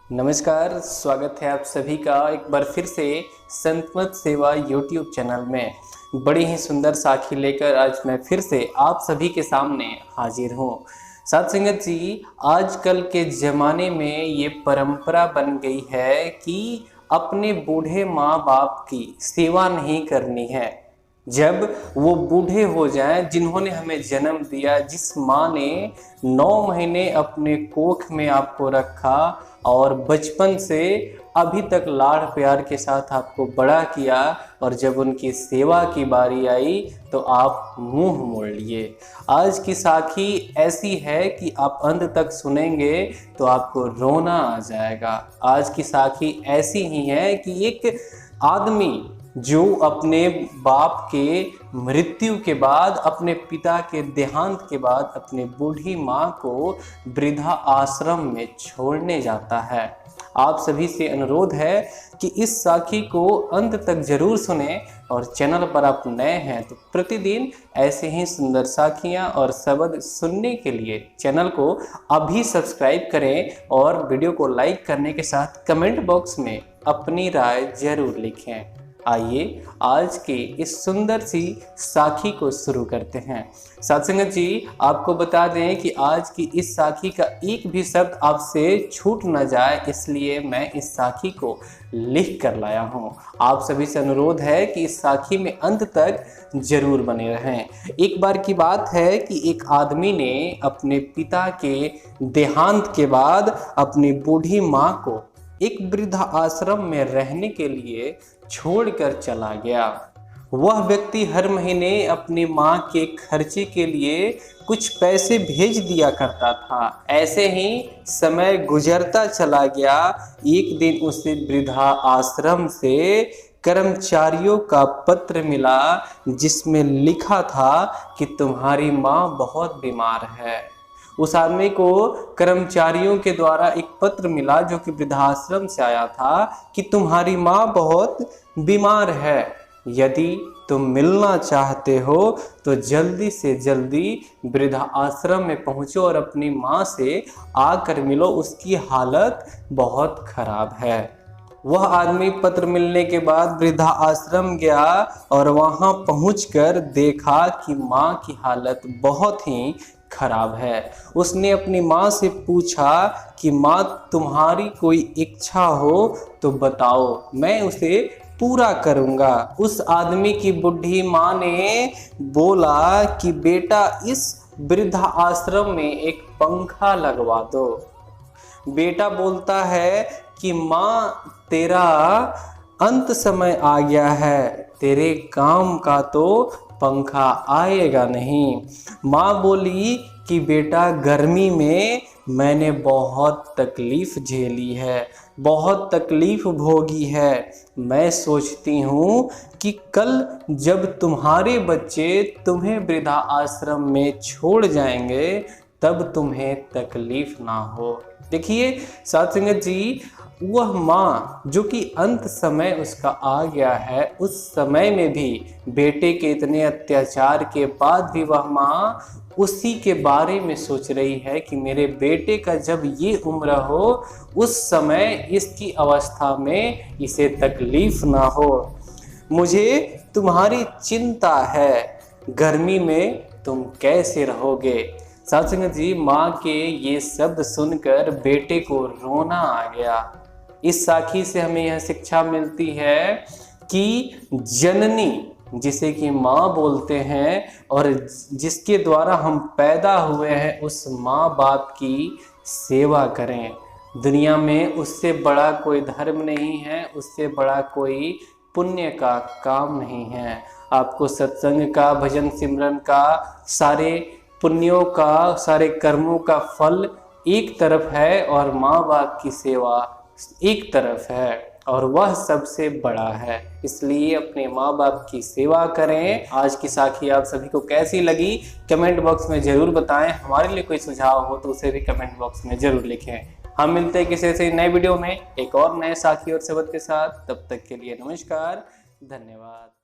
नमस्कार, स्वागत है आप सभी का एक बार फिर से संतमत सेवा यूट्यूब चैनल में। बड़ी ही सुंदर साखी लेकर आज मैं फिर से आप सभी के सामने हाजिर हूँ। साथ संगत जी, आजकल के ज़माने में ये परंपरा बन गई है कि अपने बूढ़े माँ बाप की सेवा नहीं करनी है। जब वो बूढ़े हो जाएं, जिन्होंने हमें जन्म दिया, जिस माँ ने 9 महीने अपने कोख में आपको रखा और बचपन से अभी तक लाड़ प्यार के साथ आपको बड़ा किया, और जब उनकी सेवा की बारी आई तो आप मुंह मोड़ लिए। आज की साखी ऐसी है कि आप अंत तक सुनेंगे तो आपको रोना आ जाएगा। आज की साखी ऐसी ही है कि एक आदमी जो अपने बाप के मृत्यु के बाद, अपने पिता के देहांत के बाद अपने बूढ़ी माँ को वृद्धा आश्रम में छोड़ने जाता है। आप सभी से अनुरोध है कि इस साखी को अंत तक जरूर सुने, और चैनल पर आप नए हैं तो प्रतिदिन ऐसे ही सुंदर साखियाँ और शब्द सुनने के लिए चैनल को अभी सब्सक्राइब करें, और वीडियो को लाइक करने के साथ कमेंट बॉक्स में अपनी राय जरूर लिखें। आइए आज की इस सुंदर सी साखी को शुरू करते हैं। साथ संगत जी, आपको बता दें कि आज की इस साखी का एक भी शब्द आपसे छूट न जाए, इसलिए मैं इस साखी को लिख कर लाया हूँ। आप सभी से अनुरोध है कि इस साखी में अंत तक जरूर बने रहें। एक बार की बात है कि एक आदमी ने अपने पिता के देहांत के बाद अपनी बूढ़ी माँ को एक वृद्धा आश्रम में रहने के लिए छोड़कर चला गया। वह व्यक्ति हर महीने अपनी माँ के खर्चे के लिए कुछ पैसे भेज दिया करता था। ऐसे ही समय गुजरता चला गया। एक दिन उसे वृद्धा आश्रम से कर्मचारियों का पत्र मिला, जिसमें लिखा था कि तुम्हारी माँ बहुत बीमार है। उस आदमी को कर्मचारियों के द्वारा एक पत्र मिला जो कि वृद्धाश्रम से आया था कि तुम्हारी माँ बहुत बीमार है। यदि तुम मिलना चाहते हो तो जल्दी से जल्दी वृद्धा आश्रम में पहुंचो और अपनी माँ से आकर मिलो, उसकी हालत बहुत खराब है। वह आदमी पत्र मिलने के बाद वृद्धा आश्रम गया और वहां पहुंचकर देखा कि माँ की हालत बहुत ही खराब है। उसने अपनी माँ से पूछा कि माँ, तुम्हारी कोई इच्छा हो तो बताओ, मैं उसे पूरा करूँगा। उस आदमी की बूढ़ी माँ ने बोला कि बेटा, इस वृद्धा आश्रम में एक पंखा लगवा दो। बेटा बोलता है कि माँ, तेरा अंत समय आ गया है, तेरे काम का तो पंखा आएगा नहीं। माँ बोली कि बेटा, गर्मी में मैंने बहुत तकलीफ झेली है, बहुत तकलीफ भोगी है। मैं सोचती हूँ कि कल जब तुम्हारे बच्चे तुम्हें वृद्धा आश्रम में छोड़ जाएंगे तब तुम्हें तकलीफ ना हो। देखिए साथ संगत जी, वह माँ जो कि अंत समय उसका आ गया है, उस समय में भी बेटे के इतने अत्याचार के बाद भी वह माँ उसी के बारे में सोच रही है कि मेरे बेटे का जब ये उम्र हो, उस समय इसकी अवस्था में इसे तकलीफ ना हो। मुझे तुम्हारी चिंता है, गर्मी में तुम कैसे रहोगे। साथ संगत जी, माँ के ये शब्द सुनकर बेटे को रोना आ गया। इस साखी से हमें यह शिक्षा मिलती है कि जननी, जिसे कि माँ बोलते हैं, और जिसके द्वारा हम पैदा हुए हैं, उस माँ बाप की सेवा करें। दुनिया में उससे बड़ा कोई धर्म नहीं है, उससे बड़ा कोई पुण्य का काम नहीं है। आपको सत्संग का, भजन सिमरन का, सारे पुण्यों का, सारे कर्मों का फल एक तरफ है, और माँ बाप की सेवा एक तरफ है, और वह सबसे बड़ा है। इसलिए अपने माँ बाप की सेवा करें। आज की साखी आप सभी को कैसी लगी कमेंट बॉक्स में जरूर बताएं। हमारे लिए कोई सुझाव हो तो उसे भी कमेंट बॉक्स में जरूर लिखें। हम मिलते हैं किसी ऐसे नए वीडियो में एक और नए साखी और शब्द के साथ। तब तक के लिए नमस्कार, धन्यवाद।